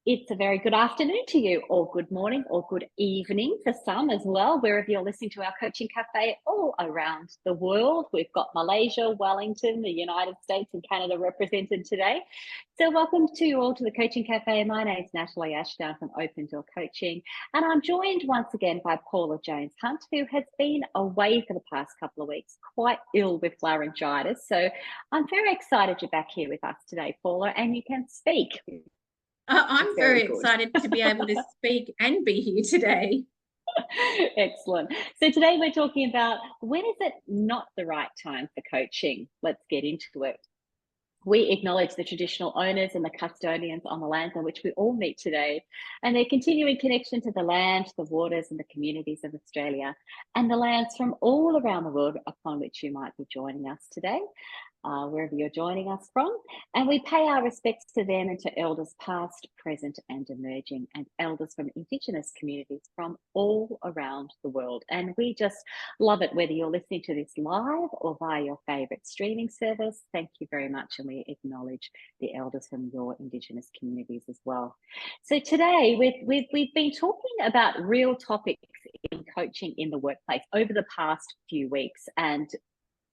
It's a very good afternoon to you, or good morning, or good evening for some as well, wherever you're listening to our coaching cafe all around the world. We've got Malaysia, Wellington, the United States, and Canada represented today. So, welcome to you all to the Coaching Cafe. My name is Natalie Ashdown from Open Door Coaching, and I'm joined once again by Paula Jones Hunt, who has been away for the past couple of weeks, quite ill with laryngitis. So, I'm very excited you're back here with us today, Paula, and you can speak. I'm Very very good. excited to be able to speak and be here today. Excellent. So today we're talking about when is it not the right time for coaching? Let's get into it. We acknowledge the traditional owners and the custodians on the lands on which we all meet today, and their continuing connection to the land, the waters, and the communities of Australia, and the lands from all around the world upon which you might be joining us today. Wherever you're joining us from. And we pay our respects to them and to elders past, present, and emerging, and elders from Indigenous communities from all around the world. And we just love it whether you're listening to this live or via your favourite streaming service. Thank you very much. And we acknowledge the elders from your Indigenous communities as well. So today we've been talking about real topics in coaching in the workplace over the past few weeks. And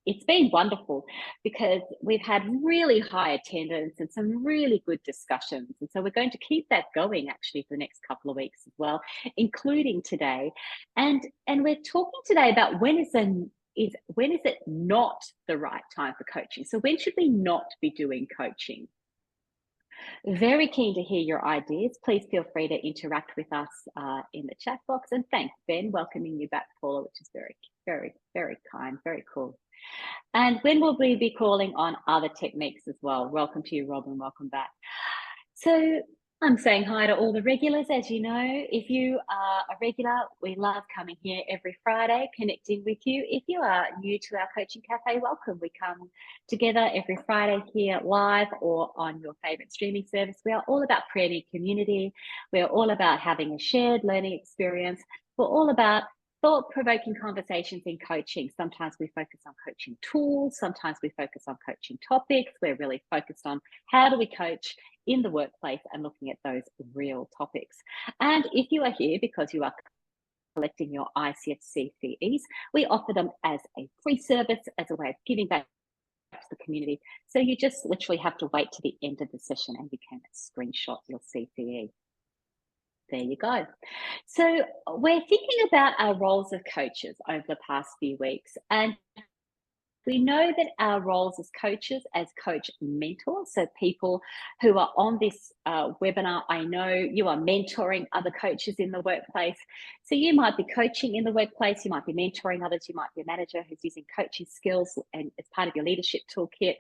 it's been wonderful because we've had really high attendance and some really good discussions. And so we're going to keep that going actually for the next couple of weeks as well, including today. And we're talking today about when is it not the right time for coaching? So when should we not be doing coaching? Very keen to hear your ideas. Please feel free to interact with us in the chat box. And thanks, Ben, welcoming you back, Paula, which is very, very, very kind, very cool. And when will we be calling on other techniques as well? Welcome to you, Robin. Welcome back. So I'm saying hi to all the regulars. As you know, if you are a regular, we love coming here every Friday, connecting with you. If you are new to our Coaching Cafe, welcome. We come together every Friday here live or on your favourite streaming service. We are all about creating community. We're all about having a shared learning experience. We're all about thought-provoking conversations in coaching. Sometimes we focus on coaching tools. Sometimes we focus on coaching topics. We're really focused on how do we coach in the workplace and looking at those real topics. And if you are here because you are collecting your ICF we offer them as a free service, as a way of giving back to the community. So you just literally have to wait to the end of the session and you can screenshot your CCE. There you go. So we're thinking about our roles as coaches over the past few weeks, and we know that our roles as coaches, as coach mentors, so people who are on this webinar, I know you are mentoring other coaches in the workplace. So you might be coaching in the workplace, you might be mentoring others, you might be a manager who's using coaching skills and as part of your leadership toolkit,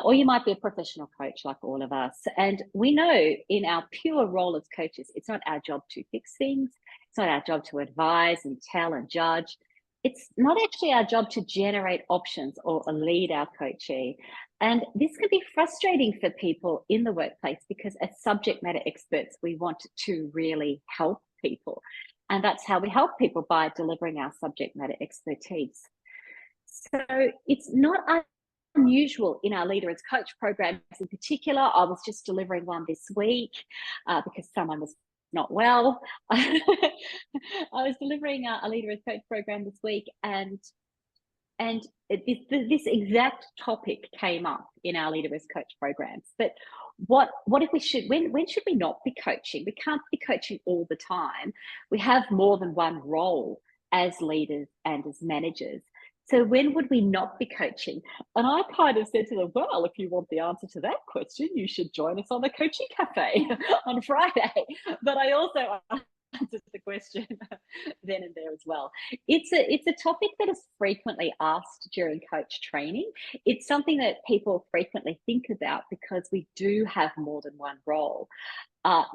or you might be a professional coach like all of us. And we know in our pure role as coaches, it's not our job to fix things. It's not our job to advise and tell and judge. It's not actually our job to generate options or lead our coachee. And this can be frustrating for people in the workplace because as subject matter experts, we want to really help people. And that's how we help people, by delivering our subject matter expertise. So it's not unusual in our Leader as Coach programs in particular. I was just delivering one this week because someone was not well. I was delivering a Leader as Coach program this week, and this exact topic came up in our Leader as Coach programs. But what if we should, when should we not be coaching? We can't be coaching all the time. We have more than one role as leaders and as managers. So when would we not be coaching? And I kind of said to them, well, if you want the answer to that question, you should join us on the Coaching Cafe on Friday. But I also answered the question then and there as well. It's a topic that is frequently asked during coach training. It's something that people frequently think about because we do have more than one role.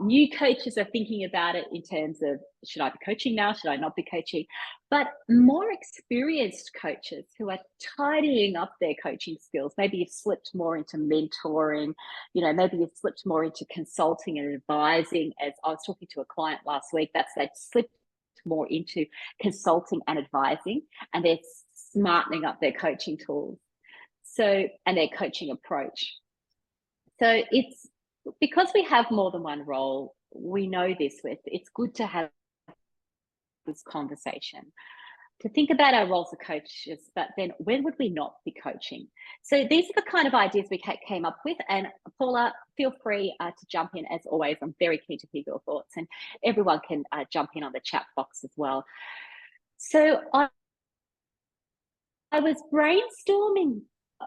New coaches are thinking about it in terms of, should I be coaching now? Should I not be coaching? But more experienced coaches who are tidying up their coaching skills, maybe you've slipped more into mentoring, maybe you've slipped more into consulting and advising. As I was talking to a client last week, they've slipped more into consulting and advising, and they're smartening up their coaching tools. So, and their coaching approach. So it's, because we have more than one role, we know this with, it's good to have this conversation, to think about our roles as coaches, but then when would we not be coaching? So these are the kind of ideas we came up with. And Paula, feel free to jump in as always. I'm very keen to hear your thoughts, and everyone can jump in on the chat box as well. So I was brainstorming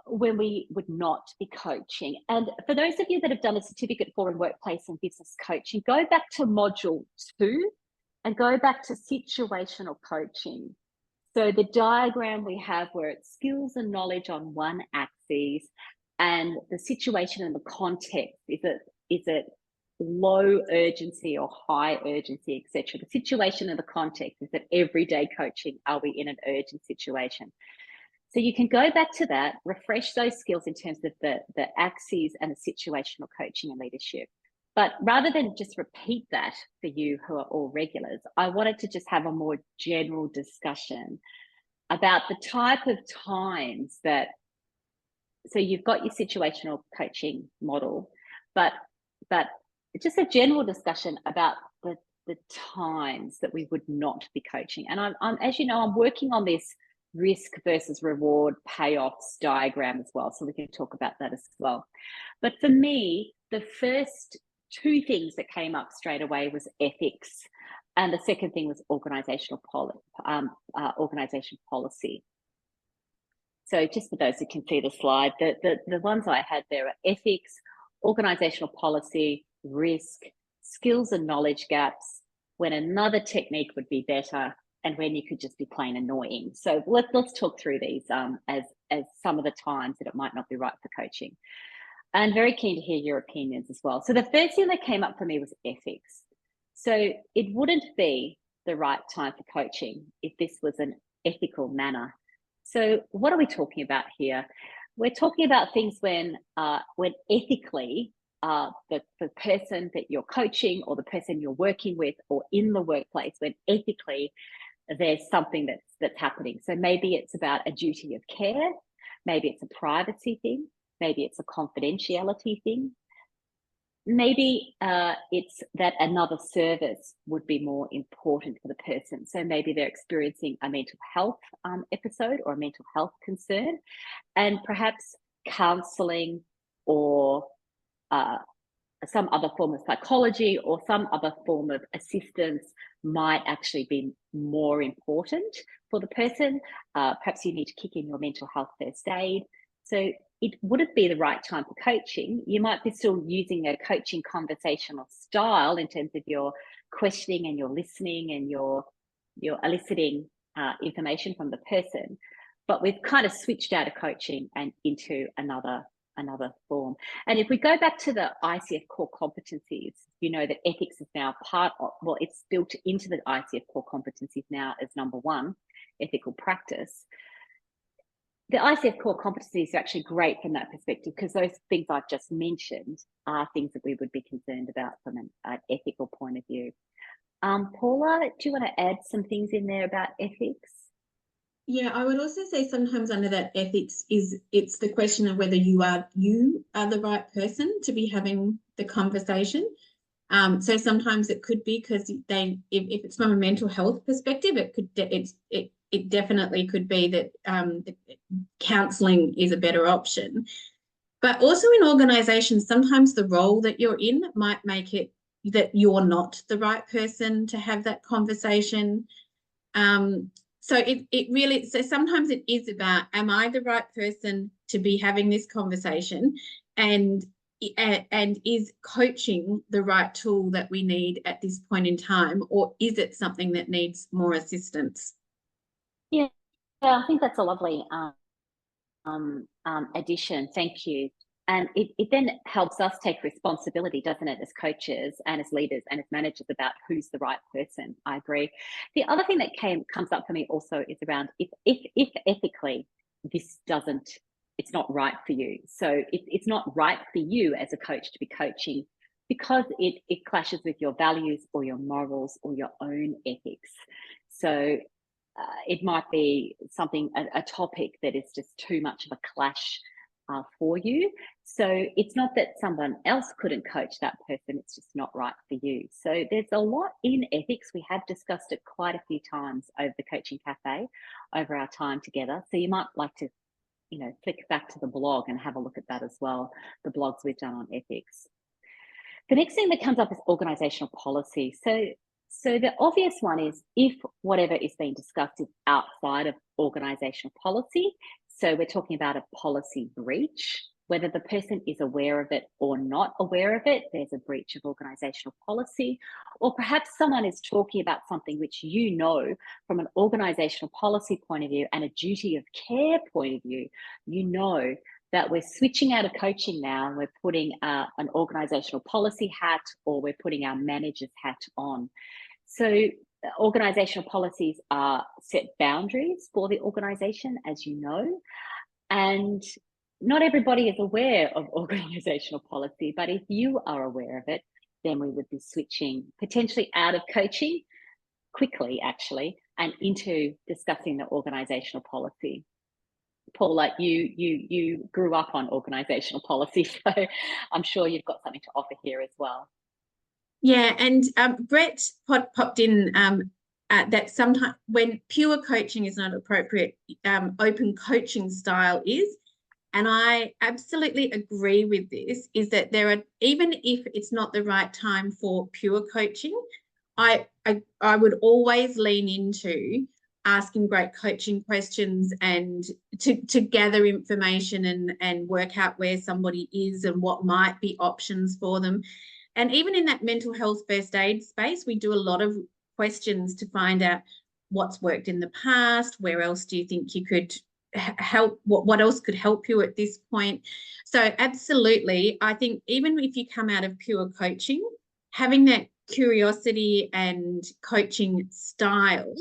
when we would not be coaching. And for those of you that have done a certificate for in workplace and business coaching, go back to module 2 and go back to situational coaching. So the diagram we have where it's skills and knowledge on one axis, and the situation and the context, is it low urgency or high urgency, etc. The situation and the context, is it everyday coaching? Are we in an urgent situation? So you can go back to that, refresh those skills in terms of the axes and the situational coaching and leadership. But rather than just repeat that for you who are all regulars, I wanted to just have a more general discussion about the type of times that, so you've got your situational coaching model, but just a general discussion about the times that we would not be coaching. And I'm as you know, I'm working on this risk versus reward payoffs diagram as well, so we can talk about that as well. But for me, the first 2 things that came up straight away was ethics, and the second thing was organizational policy. So just for those who can see the slide, the ones I had there are ethics, organizational policy, risk, skills and knowledge gaps, when another technique would be better, and when you could just be plain annoying. So let's talk through these as some of the times that it might not be right for coaching. And very keen to hear your opinions as well. So the first thing that came up for me was ethics. So it wouldn't be the right time for coaching if this was an ethical manner. So what are we talking about here? We're talking about things when ethically the person that you're coaching or the person you're working with or in the workplace, when ethically there's something that's happening. So maybe it's about a duty of care, maybe it's a privacy thing, maybe it's a confidentiality thing, maybe it's that another service would be more important for the person. So maybe they're experiencing a mental health episode or a mental health concern, and perhaps counseling or some other form of psychology or some other form of assistance might actually be more important for the person. Perhaps you need to kick in your mental health first aid. So it wouldn't be the right time for coaching. You might be still using a coaching conversational style in terms of your questioning and your listening and your eliciting information from the person, but we've kind of switched out of coaching and into another form. And if we go back to the ICF core competencies, you know that ethics is now part of, well, it's built into the ICF core competencies now as number 1, ethical practice. The ICF core competencies are actually great from that perspective, because those things I've just mentioned are things that we would be concerned about from an ethical point of view. Paula, do you want to add some things in there about ethics? Yeah, I would also say sometimes under that ethics it's the question of whether you are the right person to be having the conversation. So sometimes it could be because if it's from a mental health perspective, it definitely could be that counselling is a better option. But also in organisations, sometimes the role that you're in might make it that you're not the right person to have that conversation. So it really, so sometimes it is about, am I the right person to be having this conversation, and is coaching the right tool that we need at this point in time, or is it something that needs more assistance? Yeah, I think that's a lovely addition. Thank you. And it then helps us take responsibility, doesn't it, as coaches and as leaders and as managers, about who's the right person. I agree. The other thing that comes up for me also is around if ethically this it's not right for you. So it's not right for you as a coach to be coaching because it clashes with your values or your morals or your own ethics. So it might be something, a topic that is just too much of a clash for you. So it's not that someone else couldn't coach that person, it's just not right for you. So there's a lot in ethics. We have discussed it quite a few times over the Coaching Cafe over our time together. So you might like to, flick back to the blog and have a look at that as well, the blogs we've done on ethics. The next thing that comes up is organizational policy. So the obvious one is if whatever is being discussed is outside of organizational policy. So we're talking about a policy breach, whether the person is aware of it or not aware of it, there's a breach of organizational policy. Or perhaps someone is talking about something which from an organizational policy point of view and a duty of care point of view, that we're switching out of coaching now and we're putting an organizational policy hat, or we're putting our manager's hat on. So organizational policies set boundaries for the organization, as you know, and not everybody is aware of organizational policy, but if you are aware of it, then we would be switching potentially out of coaching quickly, actually, and into discussing the organizational policy. Paula, you grew up on organizational policy, so I'm sure you've got something to offer here as well. Yeah, and Brett popped in that sometimes when pure coaching is not appropriate, open coaching style is. And I absolutely agree with this, is that there are, even if it's not the right time for pure coaching, I would always lean into asking great coaching questions and to gather information and work out where somebody is and what might be options for them. And even in that mental health first aid space, we do a lot of questions to find out what's worked in the past, where else do you think you could help, what else could help you at this point. So absolutely, I think even if you come out of pure coaching, having that curiosity and coaching style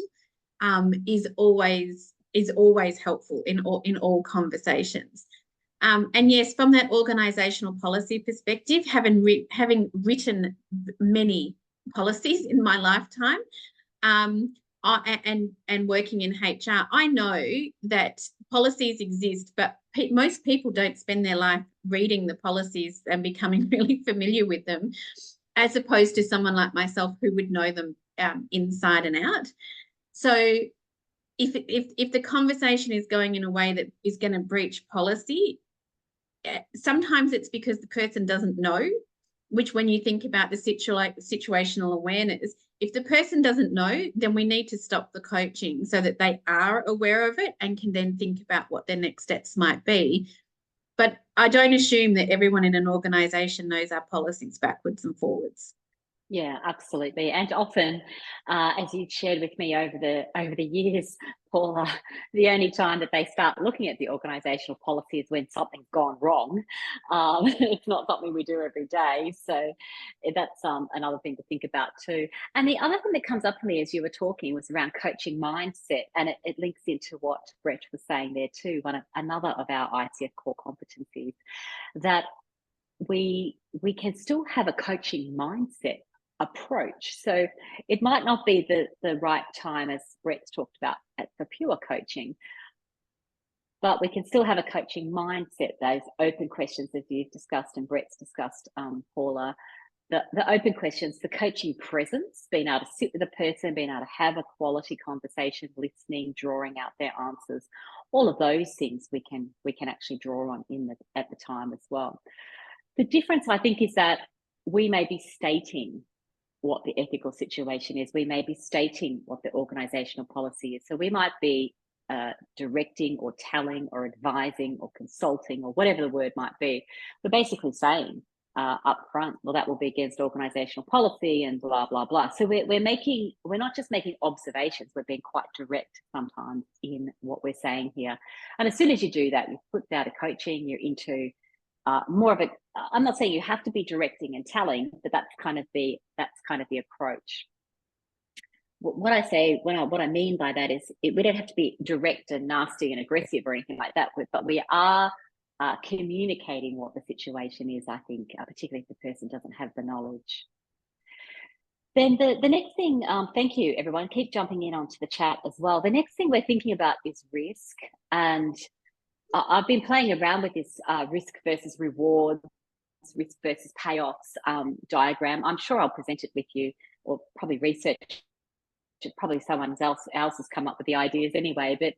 is always helpful in all conversations. And yes, from that organizational policy perspective, having written many policies in my lifetime, and working in HR, I know that policies exist, but most people don't spend their life reading the policies and becoming really familiar with them, as opposed to someone like myself who would know them inside and out. So if the conversation is going in a way that is going to breach policy, sometimes it's because the person doesn't know, which when you think about the situational awareness, if the person doesn't know, then we need to stop the coaching so that they are aware of it and can then think about what their next steps might be. But I don't assume that everyone in an organisation knows our policies backwards and forwards. Yeah, absolutely. And often, as you've shared with me over the years, Paula, the only time that they start looking at the organisational policy is when something's gone wrong. It's not something we do every day. So that's another thing to think about too. And the other thing that comes up for me as you were talking was around coaching mindset. And it links into what Brett was saying there too, another of our ICF core competencies, that we can still have a coaching mindset approach. So it might not be the right time, as Brett's talked about, for pure coaching, but we can still have a coaching mindset, those open questions as you've discussed and Brett's discussed, Paula, the open questions, the coaching presence, being able to sit with a person, being able to have a quality conversation, listening, drawing out their answers, all of those things we can actually draw on at the time as well. The difference, I think, is that we may be stating what the ethical situation is. We may be stating what the organizational policy is. So we might be directing or telling or advising or consulting or whatever the word might be. We're basically saying up front, well, that will be against organizational policy and blah, blah, blah. So we're not just making observations, we're being quite direct sometimes in what we're saying here. And as soon as you do that, you've put out a coaching, you're into more of a, I'm not saying you have to be directing and telling, but that's kind of the approach. What I mean by that is we don't have to be direct and nasty and aggressive or anything like that, but we are communicating what the situation is, I think, particularly if the person doesn't have the knowledge. Then the next thing, thank you everyone, keep jumping in onto the chat as well. The next thing we're thinking about is risk. And I've been playing around with this risk versus rewards, risk versus payoffs diagram. I'm sure I'll present it with you, or probably research it. Probably someone else has come up with the ideas anyway. But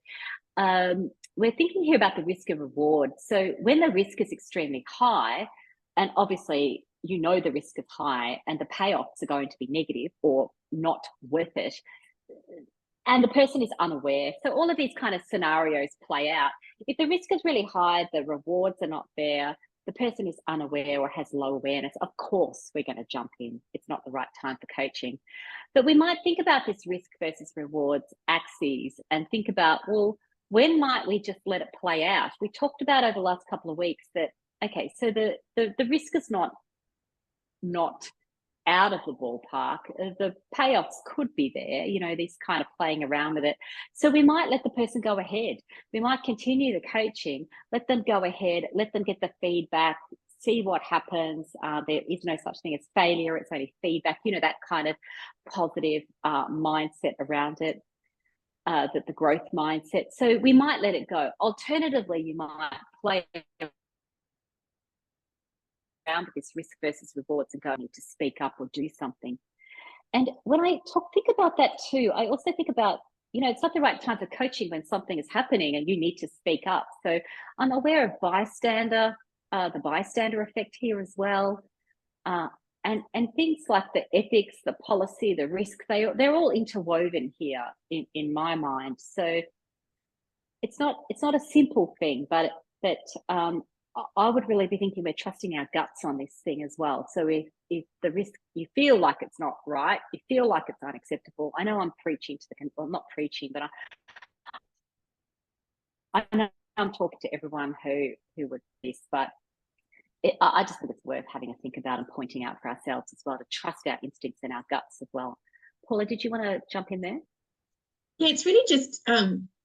we're thinking here about the risk and reward. So when the risk is extremely high, and obviously you know the risk is high and the payoffs are going to be negative or not worth it, and the person is unaware. So all of these kind of scenarios play out. If the risk is really high, the rewards are not there, the person is unaware or has low awareness, of course we're going to jump in. It's not the right time for coaching. But we might think about this risk versus rewards axes and think about, well, when might we just let it play out? We talked about over the last couple of weeks that, okay, so the risk is not out of the ballpark. The payoffs could be there, this kind of playing around with it. So we might let the person go ahead. We might continue the coaching, let them go ahead, let them get the feedback, see what happens. There is no such thing as failure. It's only feedback, that kind of positive mindset around it, the growth mindset. So we might let it go. Alternatively, you might play around with this risk versus rewards and go, I need to speak up or do something. And when I think about that too, I also think about, it's not the right time for coaching when something is happening and you need to speak up. So I'm aware of the bystander effect here as well. And things like the ethics, the policy, the risk, they're all interwoven here in my mind. So it's not a simple thing, but I would really be thinking we're trusting our guts on this thing as well. So if the risk, you feel like it's not right, you feel like it's unacceptable. I know I'm preaching to not preaching, but I know I'm talking to everyone who would this, but I just think it's worth having a think about and pointing out for ourselves as well, to trust our instincts and our guts as well. Paula, did you want to jump in there? Yeah, it's really just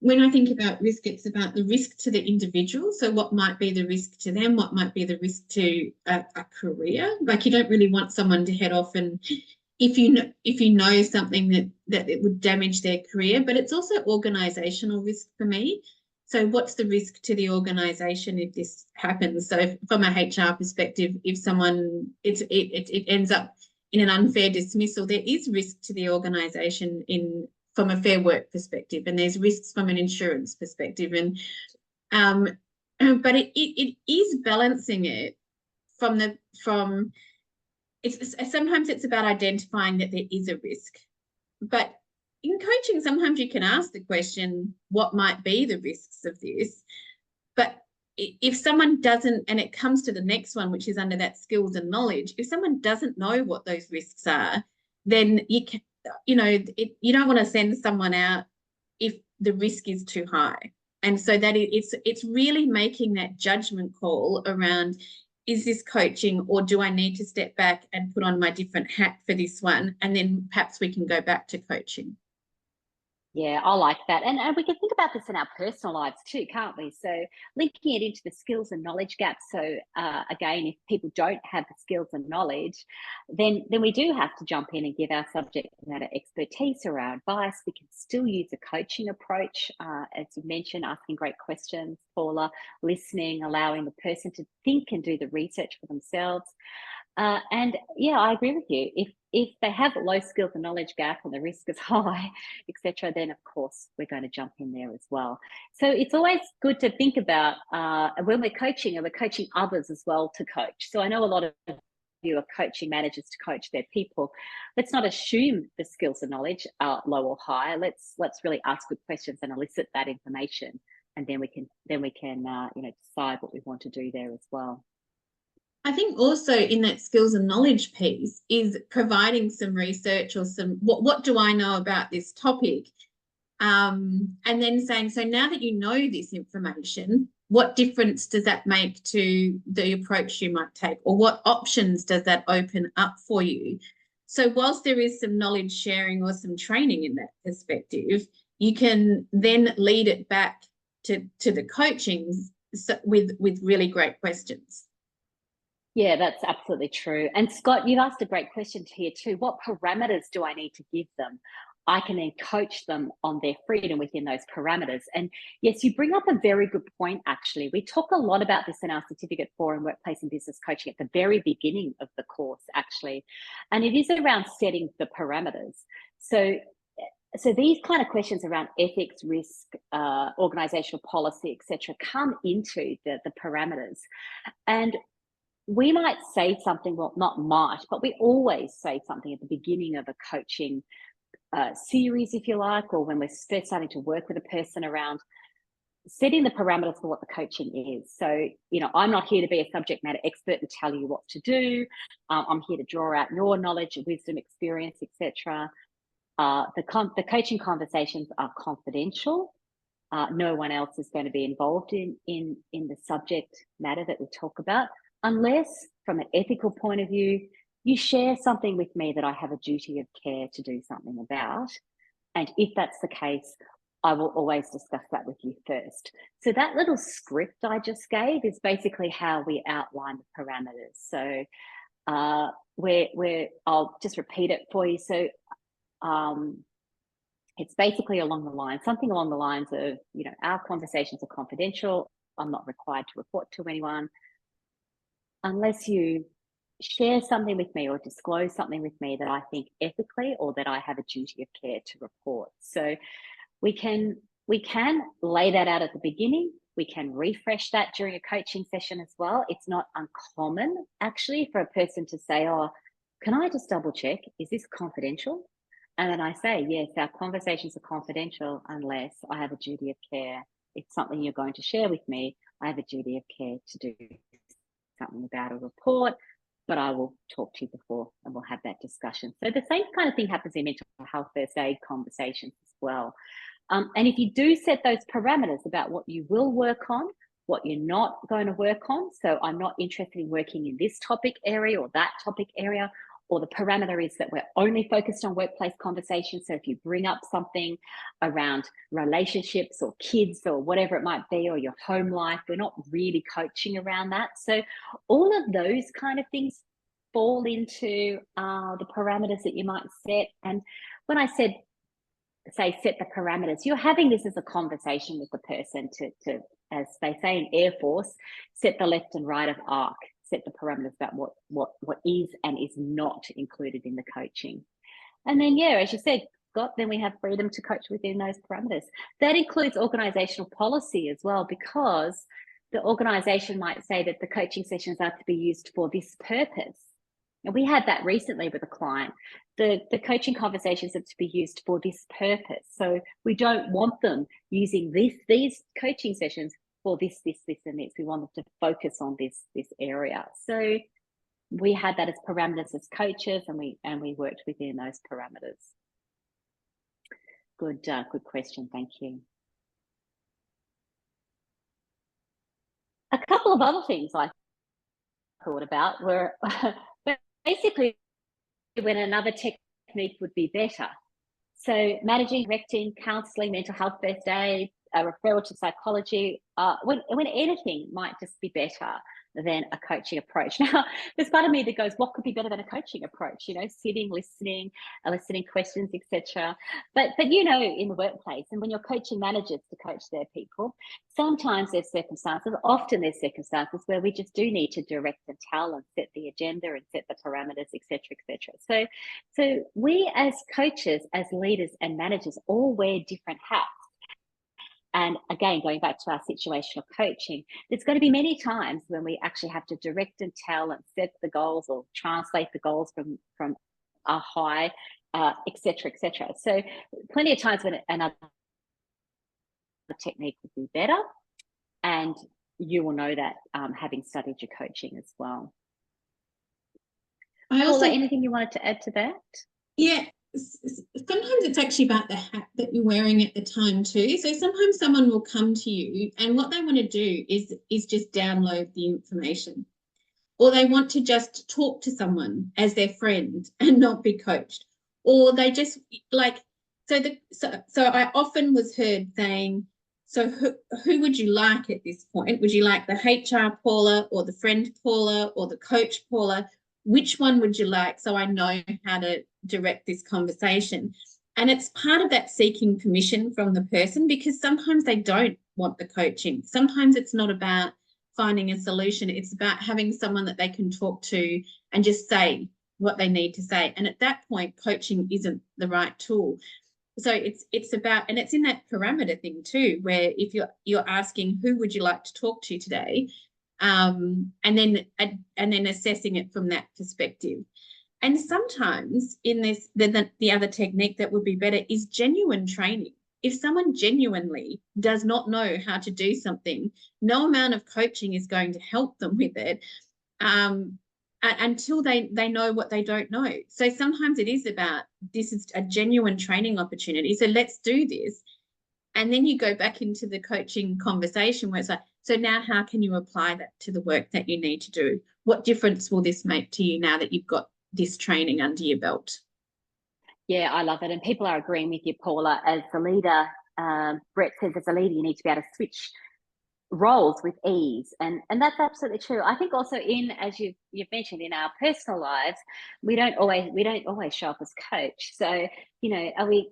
when I think about risk, it's about the risk to the individual. So what might be the risk to them? What might be the risk to a career? Like, you don't really want someone to head off and if you know something that it would damage their career, but it's also organizational risk for me. So what's the risk to the organization if this happens? So from a HR perspective, if someone it ends up in an unfair dismissal, there is risk to the organization from a fair work perspective, and there's risks from an insurance perspective, and but it is balancing it from it's sometimes it's about identifying that there is a risk, but in coaching sometimes you can ask the question, what might be the risks of this? But if someone doesn't, and it comes to the next one, which is under that skills and knowledge, if someone doesn't know what those risks are, then you don't want to send someone out if the risk is too high. And so that it's really making that judgment call around, is this coaching, or do I need to step back and put on my different hat for this one? And then perhaps we can go back to coaching. Yeah, I like that. And we can think about this in our personal lives too, can't we? So linking it into the skills and knowledge gap. So again, if people don't have the skills and knowledge, then we do have to jump in and give our subject matter expertise or our advice. We can still use a coaching approach, as you mentioned, asking great questions, Paula, listening, allowing the person to think and do the research for themselves. And yeah, I agree with you. If they have a low skills and knowledge gap and the risk is high, etc., then of course we're going to jump in there as well. So it's always good to think about when we're coaching, and we're coaching others as well to coach. So I know a lot of you are coaching managers to coach their people. Let's not assume the skills and knowledge are low or high. Let's really ask good questions and elicit that information, and then we can decide what we want to do there as well. I think also in that skills and knowledge piece is providing some research or some, what do I know about this topic? And then saying, so now that you know this information, what difference does that make to the approach you might take? Or what options does that open up for you? So whilst there is some knowledge sharing or some training in that perspective, you can then lead it back to the coaching with really great questions. Yeah, that's absolutely true. And Scott, you've asked a great question here too. What parameters do I need to give them? I can then coach them on their freedom within those parameters. And yes, you bring up a very good point, actually. We talk a lot about this in our certificate for and workplace and business coaching at the very beginning of the course, actually. And it is around setting the parameters. So these kind of questions around ethics, risk, organizational policy, etc., come into the parameters. And we might say something, well, not might, but we always say something at the beginning of a coaching series, if you like, or when we're first starting to work with a person around setting the parameters for what the coaching is. So, I'm not here to be a subject matter expert and tell you what to do. I'm here to draw out your knowledge, wisdom, experience, etc. The coaching conversations are confidential. No one else is going to be involved in the subject matter that we talk about, unless from an ethical point of view, you share something with me that I have a duty of care to do something about. And if that's the case, I will always discuss that with you first. So that little script I just gave is basically how we outline the parameters. So I'll just repeat it for you. So it's basically something along the lines of, our conversations are confidential. I'm not required to report to anyone unless you share something with me or disclose something with me that I think ethically or that I have a duty of care to report. So we can lay that out at the beginning. We can refresh that during a coaching session as well. It's not uncommon, actually, for a person to say, oh, can I just double check? Is this confidential? And then I say, yes, our conversations are confidential unless I have a duty of care. It's something you're going to share with me. I have a duty of care to do something about a report, but I will talk to you before and we'll have that discussion. So the same kind of thing happens in mental health first aid conversations as well. And if you do set those parameters about what you will work on, what you're not going to work on, so I'm not interested in working in this topic area or that topic area, or the parameter is that we're only focused on workplace conversations. So if you bring up something around relationships or kids or whatever it might be, or your home life, we're not really coaching around that. So all of those kind of things fall into the parameters that you might set. And when I said, say, set the parameters, you're having this as a conversation with the person to, as they say in Air Force, set the left and right of arc. Set the parameters about what is and is not included in the coaching. And then, as you said, then we have freedom to coach within those parameters. That includes organizational policy as well, because the organization might say that the coaching sessions are to be used for this purpose. And we had that recently with a client. The coaching conversations are to be used for this purpose. So we don't want them using these coaching sessions for this, and this. We want them to focus on this area. So we had that as parameters as coaches, and we worked within those parameters. Good question. Thank you. A couple of other things I thought about were basically when another technique would be better. So managing, directing, counselling, mental health first aid, a referral to psychology, when anything might just be better than a coaching approach. Now, there's part of me that goes, what could be better than a coaching approach? Sitting, listening questions, etc. But in the workplace, and when you're coaching managers to coach their people, sometimes there's circumstances, often there's circumstances where we just do need to direct and tell and set the agenda and set the parameters, etc., etc. So we as coaches, as leaders and managers, all wear different hats. And again, going back to our situational coaching, there's going to be many times when we actually have to direct and tell and set the goals or translate the goals from a high, et cetera, et cetera. So plenty of times when another technique would be better, and you will know that having studied your coaching as well. Paula, anything you wanted to add to that? Yeah. Sometimes it's actually about the hat that you're wearing at the time too. So sometimes someone will come to you and what they want to do is just download the information, or they want to just talk to someone as their friend and not be coached, or they just so I often was heard saying, so who would you like at this point? Would you like the HR Paula or the friend Paula or the coach Paula? Which one would you like, so I know how to direct this conversation? And it's part of that seeking permission from the person, because sometimes they don't want the coaching. Sometimes it's not about finding a solution. It's about having someone that they can talk to and just say what they need to say. And at that point, coaching isn't the right tool. So it's about, and it's in that parameter thing too, where if you're asking who would you like to talk to today, and then assessing it from that perspective. And sometimes in this, the other technique that would be better is genuine training. If someone genuinely does not know how to do something, no amount of coaching is going to help them with it, until they know what they don't know. So sometimes it is about, this is a genuine training opportunity, so let's do this. And then you go back into the coaching conversation where it's like, so now how can you apply that to the work that you need to do? What difference will this make to you now that you've got this training under your belt? Yeah, I love it. And people are agreeing with you, Paula. As the leader, Brett says, as a leader, you need to be able to switch roles with ease, and that's absolutely true. I think also, in, as you've mentioned, in our personal lives, we don't always show up as coach. So, are we?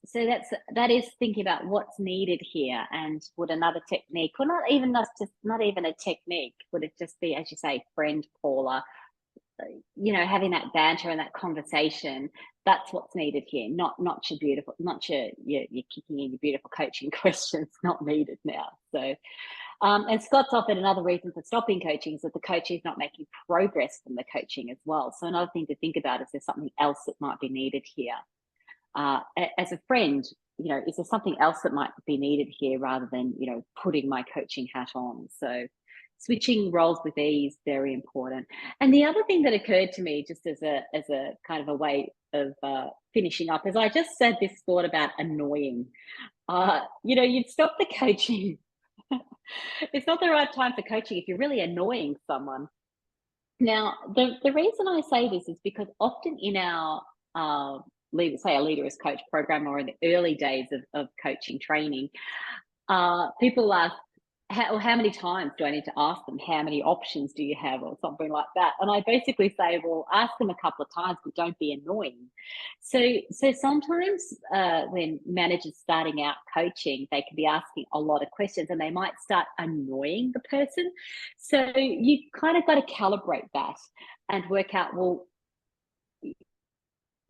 So that is thinking about what's needed here, and would another technique, or not even a technique, would it just be, as you say, friend Paula, having that banter and that conversation. That's what's needed here, not your beautiful, not your kicking in your beautiful coaching questions, not needed now. So, and Scott's offered another reason for stopping coaching is that the coach is not making progress from the coaching as well. So another thing to think about is, there's something else that might be needed here. As a friend, is there something else that might be needed here, rather than, putting my coaching hat on? So switching roles with ease, very important. And the other thing that occurred to me, just as a kind of a way of finishing up, is I just said this thought about annoying. You'd stop the coaching. It's not the right time for coaching if you're really annoying someone. Now, the reason I say this is because often in our say a leader as coach program, or in the early days of coaching training, people ask, how many times do I need to ask them? How many options do you have, or something like that? And I basically say, well, ask them a couple of times, but don't be annoying. So sometimes when managers starting out coaching, they can be asking a lot of questions, and they might start annoying the person. So you kind of got to calibrate that and work out, well,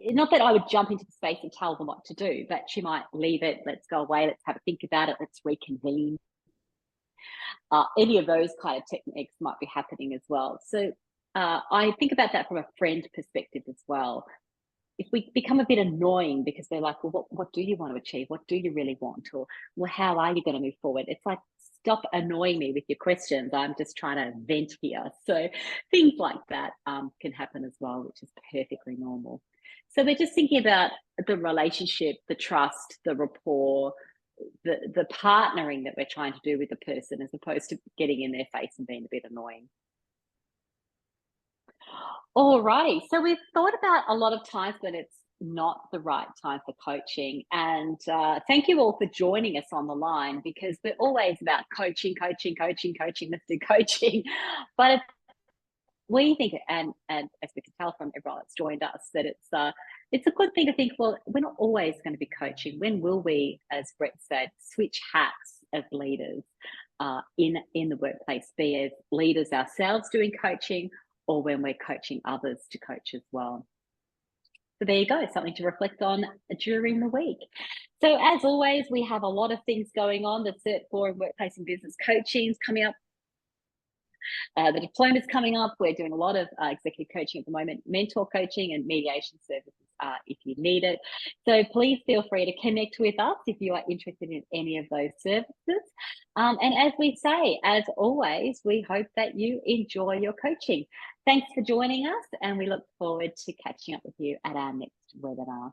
not that I would jump into the space and tell them what to do, but you might leave it, let's go away, let's have a think about it, let's reconvene. Any of those kind of techniques might be happening as well. So I think about that from a friend perspective as well. If we become a bit annoying because they're like, well, what do you want to achieve? What do you really want? Or, well, how are you going to move forward? It's like, stop annoying me with your questions. I'm just trying to vent here. So things like that can happen as well, which is perfectly normal. So we're just thinking about the relationship, the trust, the rapport, the partnering that we're trying to do with the person, as opposed to getting in their face and being a bit annoying. All right. So we've thought about a lot of times when it's not the right time for coaching. And thank you all for joining us on the line, because we're always about coaching, let's do coaching. But we think, and as we can tell from everyone that's joined us, that it's a good thing to think, well, we're not always going to be coaching. When will we, as Brett said, switch hats as leaders in the workplace, be as leaders ourselves doing coaching, or when we're coaching others to coach as well? So there you go, something to reflect on during the week. So as always, we have a lot of things going on. The Cert 4 in Workplace and Business Coaching is coming up. The diploma's coming up. We're doing a lot of executive coaching at the moment, mentor coaching and mediation services if you need it. So please feel free to connect with us if you are interested in any of those services. And as we say, as always, we hope that you enjoy your coaching. Thanks for joining us, and we look forward to catching up with you at our next webinar.